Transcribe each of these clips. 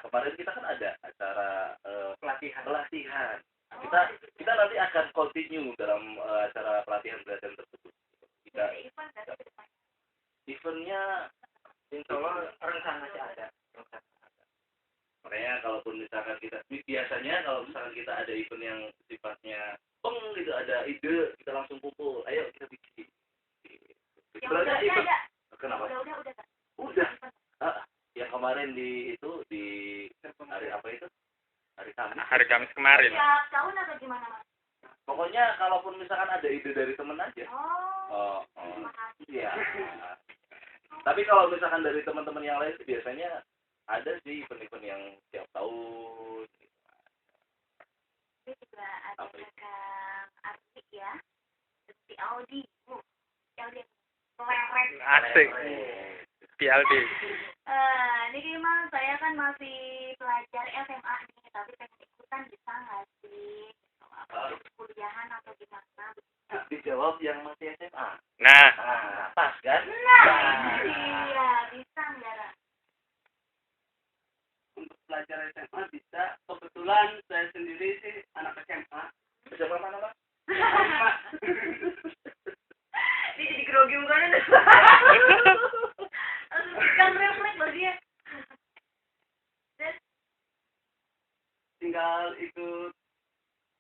kemarin kita kan ada acara pelatihan. Kita nanti akan continue dalam acara pelatihan tersebut. Kita eventnya insya Allah rencana sih ada. Makanya kalaupun misalkan biasanya kalau misalkan kita ada event yang sifatnya gitu, ada ide, kita langsung kumpul, ayo kita bikin. Udah ada. Kenapa? Udah. Udah. Yang kemarin di hari apa itu? Hari Kamis kemarin. Tiap tahun atau gimana, Mas? Pokoknya kalaupun misalkan ada ide dari temen aja. Oh. Terima kasih. Iya. Tapi kalau misalkan dari teman-teman yang lain sih biasanya ada sih event-event yang tiap tahun. Ini juga ada Kang Arti ya. Seperti Audi. Audi. Keren. Asik. PLD. Ini gimana? Saya kan masih pelajar SMA nih, tapi pengen ikutan bisa nggak sih? Kuliahan atau gimana? Dijawab yang masih SMA. Nah, Pas kan? Iya, bisa nggak? Ra? Untuk pelajar SMA bisa. Kebetulan saya sendiri sih anak SMA. Siapa mana, Pak? Ini jadi grogi mukanya deh. Kan refleks loh dia. Tinggal ikut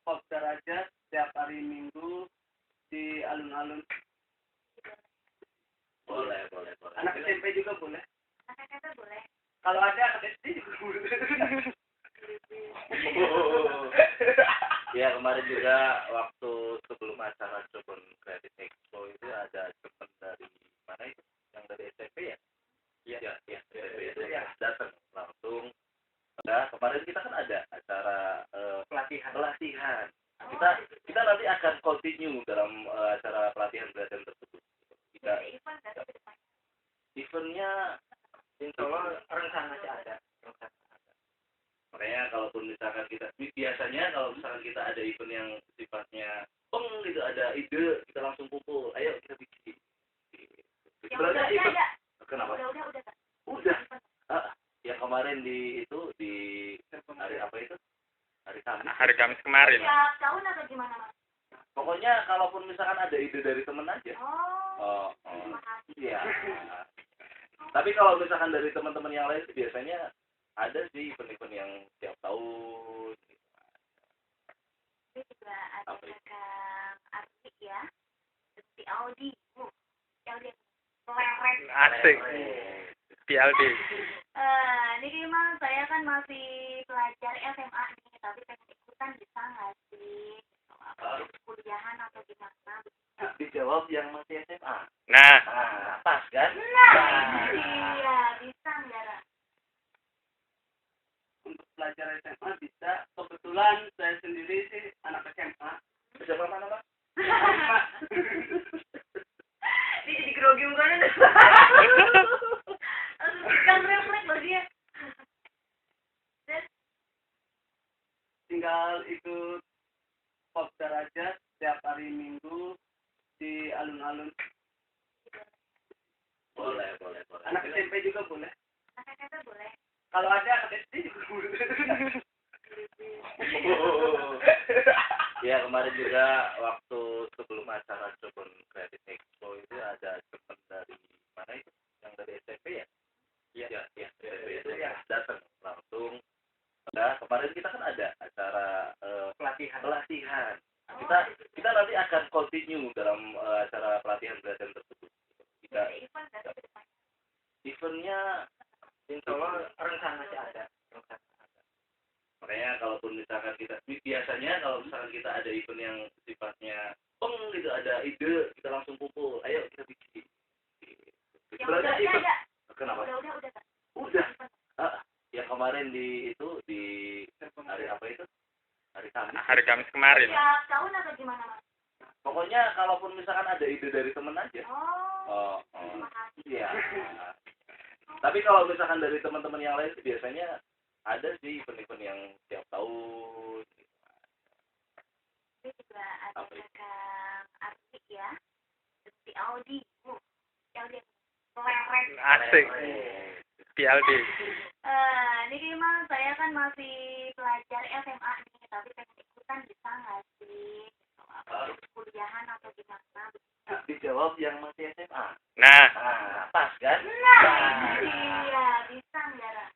kopdar aja setiap hari Minggu di alun-alun. Boleh. Anak SMP juga boleh. Kata-kata boleh. Kalau ada anak SD juga boleh. Ya kemarin juga waktu sebelum acara Jepun Creative Expo itu ada teman dari mana itu? Yang dari SMP ya? Iya. SMP ya. Datang langsung. Nah, kemarin kita kan ada acara pelatihan. Kita nanti akan continue dalam acara pelatihan tersebut. Kita eventnya insya Allah rencana sih ada. Makanya kalaupun misalkan biasanya kalau misalkan kita ada event yang sifatnya gitu, ada ide, kita langsung kumpul, ayo kita bikin. Udah ada. Kenapa? Udah. Yang kemarin di hari apa itu? hari Kamis kemarin. Tiap tahun atau gimana, Mas? Pokoknya kalaupun misalkan ada ide dari temen aja. Oh. Terima kasih. Iya. Tapi kalau misalkan dari teman-teman yang lain sih biasanya ada sih event-event yang tiap tahun. Ini juga ada Kang Arti ya. Seperti Audi. Audi. Keren. Asik. PLD. Ini gimana? Saya kan masih pelajar SMA nih, tapi pengen ikutan bisa nggak sih? Kuliahan atau gimana? Boleh. Bisa nggak? Ra? Dijawab yang masih SMA. Nah, Pas kan? Iya, bisa nggak? Ra? Untuk pelajar SMA bisa. Kebetulan saya sendiri sih anak SMA. Siapa mana, Pak? Ini jadi grogi mukanya deh. Kan refleks loh dia. Tinggal ikut kopdar aja setiap hari Minggu di alun-alun. Boleh. Anak SMP juga boleh. Kata-kata boleh. Kalau ada anak SD juga boleh. Ya kemarin juga waktu sebelum acara Jepun Creative Expo itu ada teman dari mana itu? Yang dari SMP ya? Iya. SMP ya. Datang langsung. Nah, kemarin kita kan ada acara pelatihan. Kita nanti akan continue dalam acara pelatihan tersebut. Kita eventnya insya Allah rencana sih ada. Makanya kalaupun misalkan biasanya kalau misalkan kita ada event yang sifatnya gitu, ada ide, kita langsung kumpul, ayo kita bikin. Udah ada. Kenapa? Udah. Yang kemarin di hari apa itu? hari Kamis kemarin. Tiap tahun atau gimana, Mas? Pokoknya kalaupun misalkan ada ide dari temen aja. Terima kasih. Iya. Tapi kalau misalkan dari teman-teman yang lain sih biasanya ada sih event-event yang tiap tahun. Ini juga ada Kang Arti ya. Seperti Audi. Audi. Keren. Asik. PLD. Ini gimana? Saya kan masih pelajar SMA nih, tapi pengen ikutan bisa nggak sih? Apa kuliahan atau gimana? Dijawab yang masih SMA. Nah, Pas kan? Iya, bisa nggak, Ra?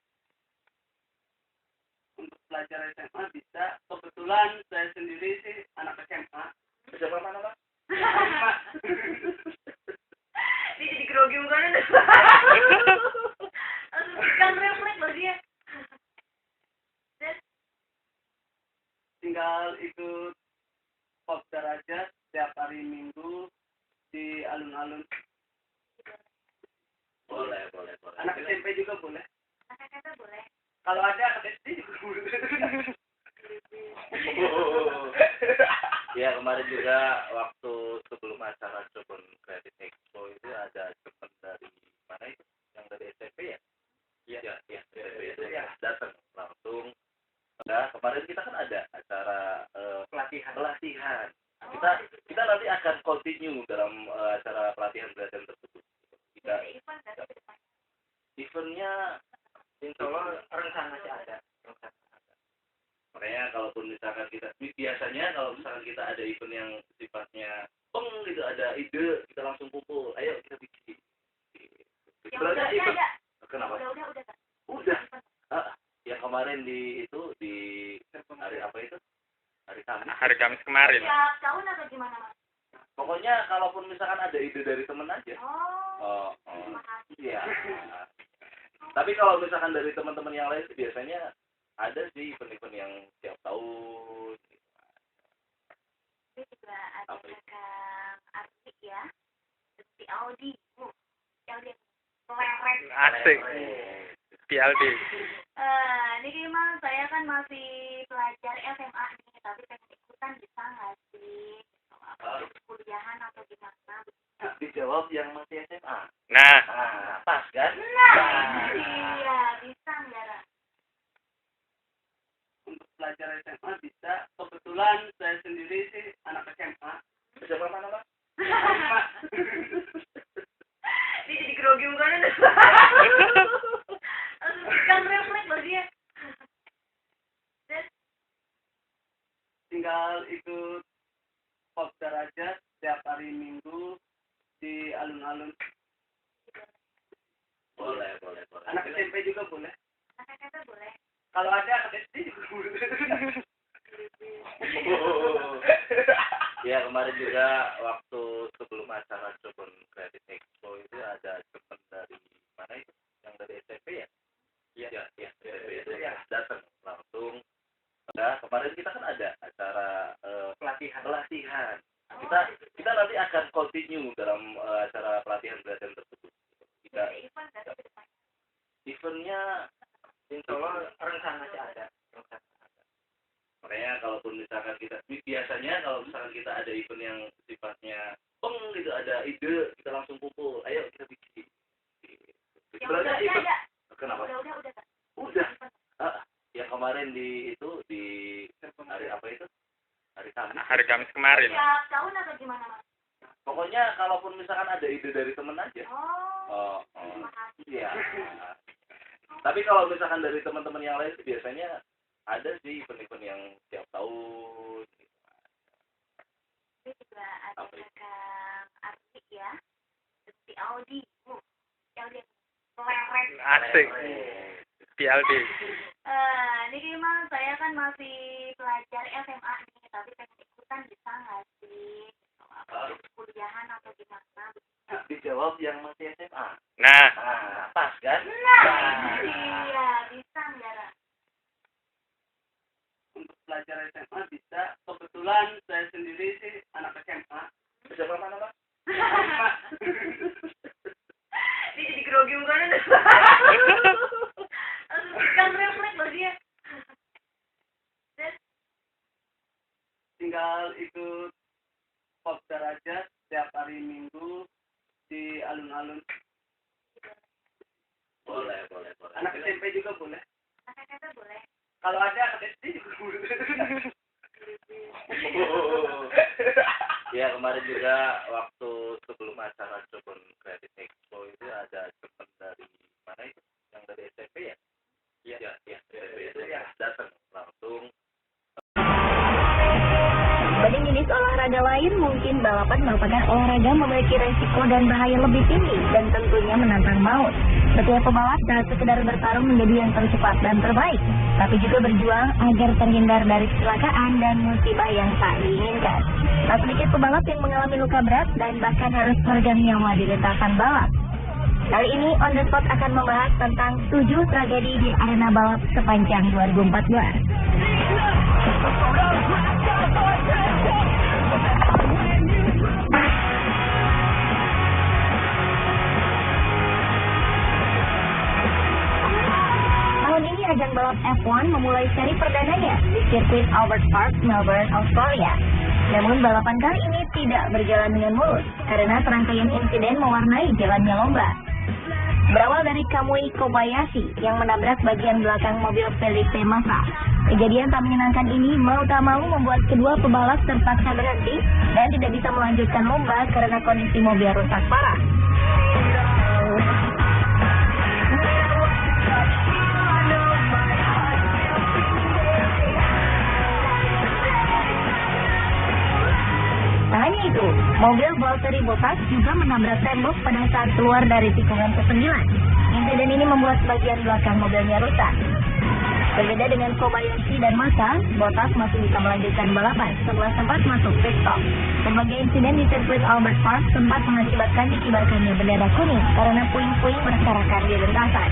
Untuk pelajar SMA bisa. Kebetulan saya sendiri sih anak SMA. SMA mana, Pak? Dia jadi grogi mukanya deh. Kan refleks loh dia. Tinggal ikut kopdar aja setiap hari Minggu di alun-alun. Boleh. Anak SMP juga boleh. Anak kata boleh. Kalau ada anak SD juga boleh. Ya, kemarin juga waktu sebelum acara Jepun Creative Expo itu ada teman dari mana itu? Yang dari SMP ya? Iya, SMP itu ya datang langsung. Nah, kemarin kita kan ada acara pelatihan. Kita nanti akan continue dalam acara pelatihan tersebut. Kita Event dari depan. eventnya insya Allah rencananya ada. Makanya kalaupun misalkan biasanya kalau misalkan kita ada event yang sifatnya gitu, ada ide, kita langsung kumpul, ayo kita bikin. Yang udah ada. Kenapa? Udah. Udah. Yang kemarin di hari apa itu? Hari Kamis. hari Kamis kemarin. Tiap tahun atau gimana, Mas? Pokoknya kalaupun misalkan ada ide dari temen aja. Oh. Terima kasih. Iya. Tapi kalau misalkan dari teman-teman yang lain sih biasanya ada sih event-event yang tiap tahun. Ini juga ada Kang Arti ya. Si Audi. Audi. Leret. Asik. PLD. Ini memang saya kan masih pelajar SMA nih, tapi pengen ikutan bisa nggak sih? Apa kuliahan atau gimana? Dijawab yang masih SMA. Nah, Pas kan? Iya, bisa nggak, Ra? Untuk pelajar SMA bisa. Kebetulan saya sendiri sih anak SMA. SMA mana, Pak? Dia jadi grogi mukanya deh. Kan refleks loh dia. Tinggal ikut kopdar aja setiap hari Minggu di alun-alun. Boleh. Anak SMP juga boleh. Anak kata boleh. Kalau ada anak SD juga boleh. Ya, kemarin juga waktu sebelum acara Jepun Creative Expo itu ada teman dari mana itu? Yang dari SMP ya? Iya, SMP itu ya datang langsung. Nah, kemarin kita kan ada acara pelatihan. Kita nanti akan continue dalam acara pelatihan tersebut. Kita Event dari depan. eventnya insya Allah rencananya ada. Makanya kalaupun misalkan biasanya kalau misalkan kita ada event yang sifatnya gitu, ada ide, kita langsung kumpul, ayo kita bikin. Yang udah ada. Kenapa? Udah. Yang kemarin di hari apa itu? Hari Kamis. hari Kamis kemarin. Tiap tahun atau gimana, Mas? Pokoknya kalaupun misalkan ada ide dari temen aja. Oh. Terima kasih. Iya. Tapi kalau misalkan dari teman-teman yang lain sih biasanya ada sih event-event yang tiap tahun. Ini juga ada Kang Arti ya. Si Audi. Audi. Leret. Asik. PLD. Ini memang saya kan masih pelajar SMA nih, tapi pengen ikutan bisa nggak sih? Apa kuliahan atau gimana? Dijawab yang masih SMA. Nah, Pas kan? Iya, bisa nggak, Ra? Untuk pelajar SMA bisa. Kebetulan saya sendiri sih anak SMA. SMA mana, Pak? Dia jadi grogi mukanya deh. Kan refleks loh dia. Tinggal ikut kopdar aja setiap hari Minggu di alun-alun. Boleh. Anak SMP juga boleh. Anak kata boleh. Kalau ada anak SD juga boleh. Ya, kemarin juga waktu sebelum acara Jepun Creative Expo itu ada teman dari mana itu? Yang dari SMP ya? Iya, SMP itu ya jenis olahraga lain, mungkin balapan merupakan olahraga memiliki resiko dan bahaya lebih tinggi dan tentunya menantang maut. Setiap pembalap tak sekedar bertarung menjadi yang tercepat dan terbaik, tapi juga berjuang agar terhindar dari kecelakaan dan musibah yang tak diinginkan. Tak sedikit pembalap yang mengalami luka berat dan bahkan harus meregang nyawa di lintasan balap. Kali ini On The Spot akan membahas tentang 7 tragedi di arena balap sepanjang 2014. Tahun ini ajang balap F1 memulai seri perdananya di sirkuit Albert Park, Melbourne, Australia. Namun balapan kali ini tidak berjalan dengan mulus karena serangkaian insiden mewarnai jalannya lomba. Berawal dari Kamui Kobayashi yang menabrak bagian belakang mobil Felipe Massa. Kejadian tak menyenangkan ini mau tak mau membuat kedua pebalap terpaksa berhenti dan tidak bisa melanjutkan lomba karena kondisi mobil rusak parah. Tak hanya itu, mobil Valtteri Bottas juga menabrak tembok pada saat keluar dari tikungan ke-9. Insiden ini membuat bagian belakang mobilnya rusak. Berbeda dengan Kobayashi dan Massa, Bottas masih bisa melanjutkan balapan setelah sempat masuk pit stop. Berbagai insiden di sirkuit Albert Park sempat mengakibatkan dikibarkannya bendera kuning karena puing-puing berserakan di lintasan.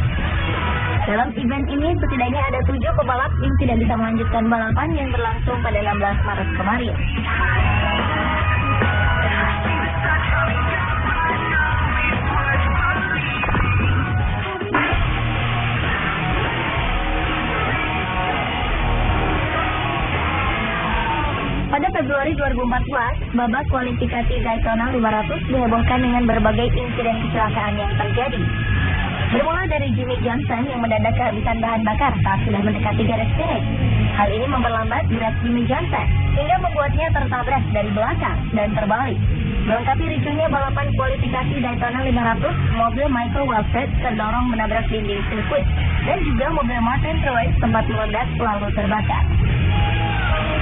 Dalam event ini setidaknya ada 7 pebalap yang tidak bisa melanjutkan balapan yang berlangsung pada 16 Maret kemarin. Pada Februari 2014, babak kualifikasi Daytona 500 dihebohkan dengan berbagai insiden kecelakaan yang terjadi. Bermula dari Jimmie Johnson yang mendadak kehabisan bahan bakar saat sudah mendekati garis finish. Hal ini memperlambat gerak Jimmie Johnson hingga membuatnya tertabrak dari belakang dan terbalik. Melengkapi ricuhnya balapan kualifikasi Daytona 500, mobil Michael Waltrip terdorong menabrak dinding sirkuit dan juga mobil Martin Truex sempat meledak lalu terbakar.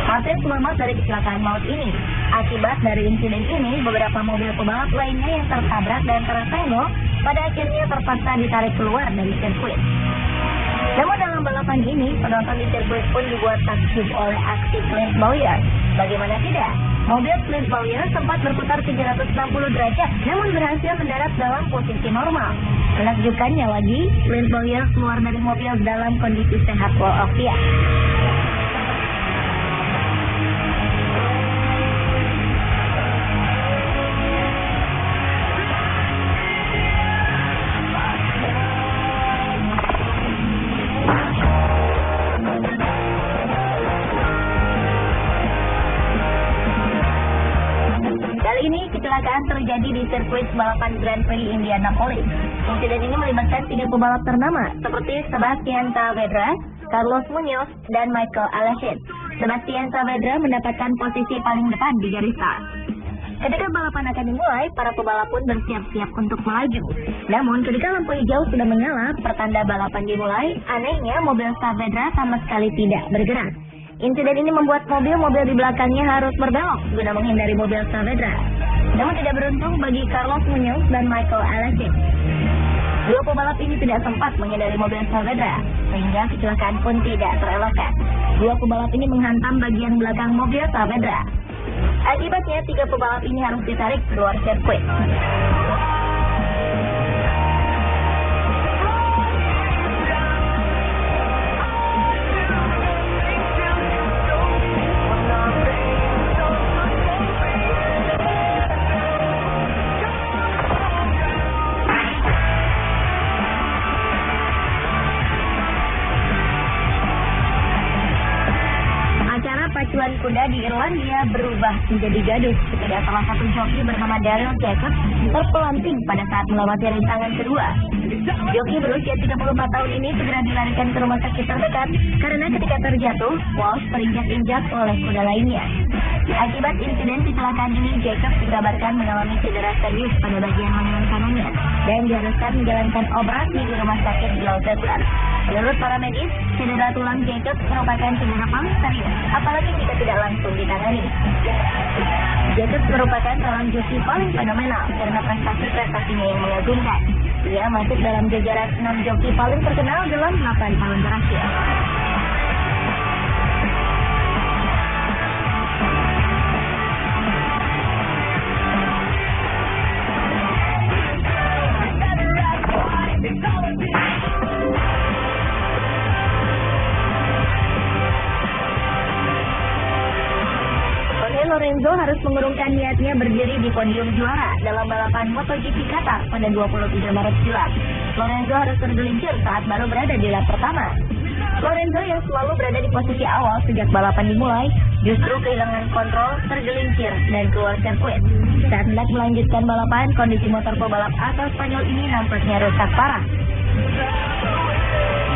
Martin selamat dari kecelakaan maut ini. Akibat dari insiden ini, beberapa mobil pebalap lainnya yang tertabrak dan tersenggol pada akhirnya terpaksa ditarik keluar dari sirkuit. Namun dalam balapan ini, penonton di sirkuit pun dibuat takjub oleh aksi Clint Bowyer. Bagaimana tidak? Mobil Clint Bowyer sempat berputar 360 derajat, namun berhasil mendarat dalam posisi normal. Menakjubkannya lagi, Clint Bowyer keluar dari mobil dalam kondisi sehat walafiat. Ini kecelakaan terjadi di sirkuit balapan Grand Prix Indianapolis. Insiden ini melibatkan 3 pebalap ternama seperti Sebastian Saavedra, Carlos Munoz, dan Michael Alessi. Sebastian Saavedra mendapatkan posisi paling depan di garis start. Ketika balapan akan dimulai, para pebalap pun bersiap-siap untuk melaju. Namun ketika lampu hijau sudah menyala, pertanda balapan dimulai, anehnya mobil Saavedra sama sekali tidak bergerak. Insiden ini membuat mobil-mobil di belakangnya harus berbelok guna menghindari mobil Saavedra. Namun tidak beruntung bagi Carlos Munoz dan Michael Alessi. Dua pebalap ini tidak sempat menghindari mobil Saavedra, sehingga kecelakaan pun tidak terelakkan. Dua pebalap ini menghantam bagian belakang mobil Saavedra. Akibatnya 3 pebalap ini harus ditarik keluar sirkuit. Pacuan kuda di Irlandia berubah menjadi gaduh ketika salah satu joki bernama Daryl Jacobs terpelanting pada saat melewati rintangan kedua. Joki berusia 34 tahun ini segera dilarikan ke rumah sakit terdekat karena ketika terjatuh, Walsh terinjak-injak oleh kuda lainnya. Akibat insiden kecelakaan ini, Jacobs dikabarkan mengalami cedera serius pada bagian lengan kanannya dan diharuskan menjalankan operasi di rumah sakit di Lauterbach. Menurut para medis, cedera tulang Jacobs merupakan cedera paling serius, apalagi jika tidak langsung ditangani. Jacobs merupakan seorang joki paling fenomenal karena prestasi-prestasinya yang mengagumkan. Ia masuk dalam jajaran 6 joki paling terkenal dalam 8 tahun terakhir. Lorenzo harus mengurungkan niatnya berdiri di podium juara dalam balapan MotoGP Qatar pada 23 Maret silam. Lorenzo harus tergelincir saat baru berada di lap pertama. Lorenzo yang selalu berada di posisi awal sejak balapan dimulai, justru kehilangan kontrol, tergelincir, dan keluar sirkuit. Saat hendak melanjutkan balapan, kondisi motor pebalap asal Spanyol ini nampaknya rusak parah.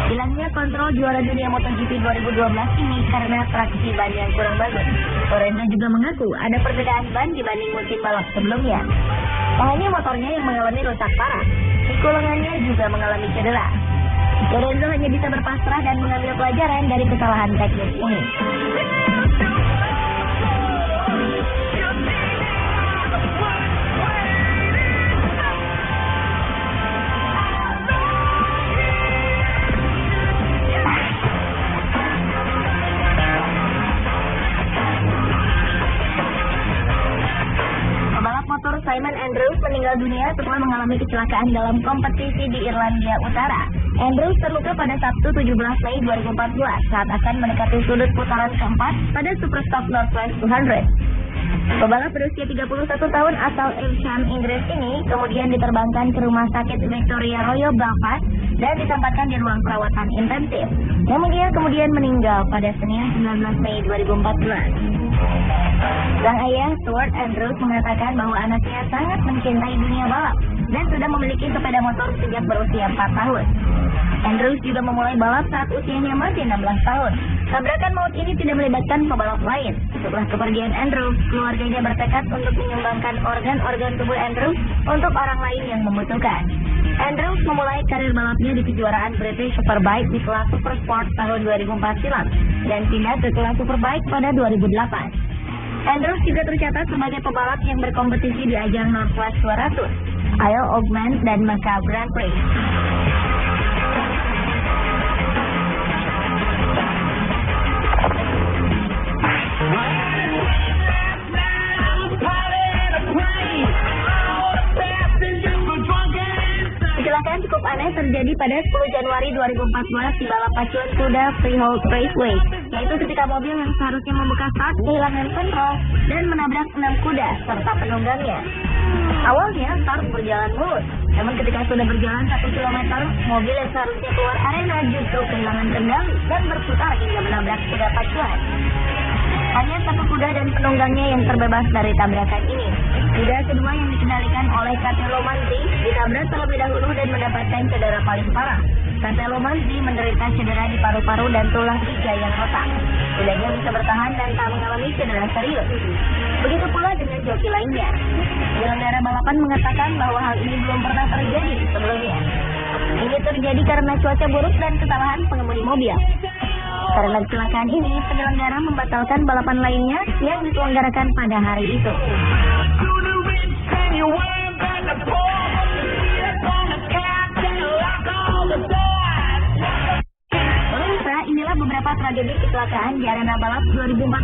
Hilangnya kontrol juara dunia MotoGP 2012 ini karena traksi ban yang kurang bagus. Lorenzo juga mengaku ada perbedaan ban dibanding musim balap sebelumnya. Tak hanya motornya yang mengalami rusak parah, siku lengannya juga mengalami cedera. Lorenzo hanya bisa berpasrah dan mengambil pelajaran dari kesalahan teknis ini. Simon Andrews meninggal dunia setelah mengalami kecelakaan dalam kompetisi di Irlandia Utara. Andrews terluka pada Sabtu 17 Mei 2014 saat akan mendekati sudut putaran keempat pada Superstock Northwest 200. Pebalap berusia 31 tahun asal Evesham, Inggris ini kemudian diterbangkan ke rumah sakit Victoria Royal Belfast dan ditempatkan di ruang perawatan intensif. Namun dia kemudian meninggal pada Senin 19 Mei 2014. Sang ayah, Stuart Andrews, mengatakan bahwa anaknya sangat mencintai dunia balap dan sudah memiliki sepeda motor sejak berusia 4 tahun. Andrews juga memulai balap saat usianya masih 16 tahun. Tabrakan maut ini tidak melibatkan pebalap lain. Setelah kepergian Andrews, keluarganya bertekad untuk menyumbangkan organ-organ tubuh Andrews untuk orang lain yang membutuhkan. Andrews memulai karir balapnya di kejuaraan British Superbike di kelas Supersport tahun 2004 silam dan pindah ke kelas Superbike pada 2008. Andrews juga tercatat sebagai pebalap yang berkompetisi di ajang Northwest 200, Isle of Man, dan Macau Grand Prix. Kecelakaan cukup aneh terjadi pada 10 Januari 2014 di balap pacuan kuda Freehold Raceway, yaitu ketika mobil yang seharusnya membuka start kehilangan kontrol dan menabrak 6 kuda serta penunggangnya. Awalnya start berjalan mulus, namun ketika sudah berjalan 1 km, mobil yang seharusnya keluar arena justru kehilangan kendali dan berputar hingga menabrak kuda pacuan. Hanya 1 kuda dan penunggangnya yang terbebas dari tabrakan ini. Kuda kedua yang dikendalikan oleh Catelo Manzi ditabrak terlebih dahulu dan mendapatkan cedera paling parah. Catelo Manzi menderita cedera di paru-paru dan tulang iga yang retak. Kudanya bisa bertahan dan tak mengalami cedera serius. Begitu pula dengan joki lainnya. Penyelenggara balapan mengatakan bahwa hal ini belum pernah terjadi sebelumnya. Ini terjadi karena cuaca buruk dan kesalahan pengemudi mobil. Karena kecelakaan ini, penyelenggara membatalkan balapan lainnya yang diselenggarakan pada hari itu. Pemirsa, inilah beberapa tragedi kecelakaan di arena balap 2014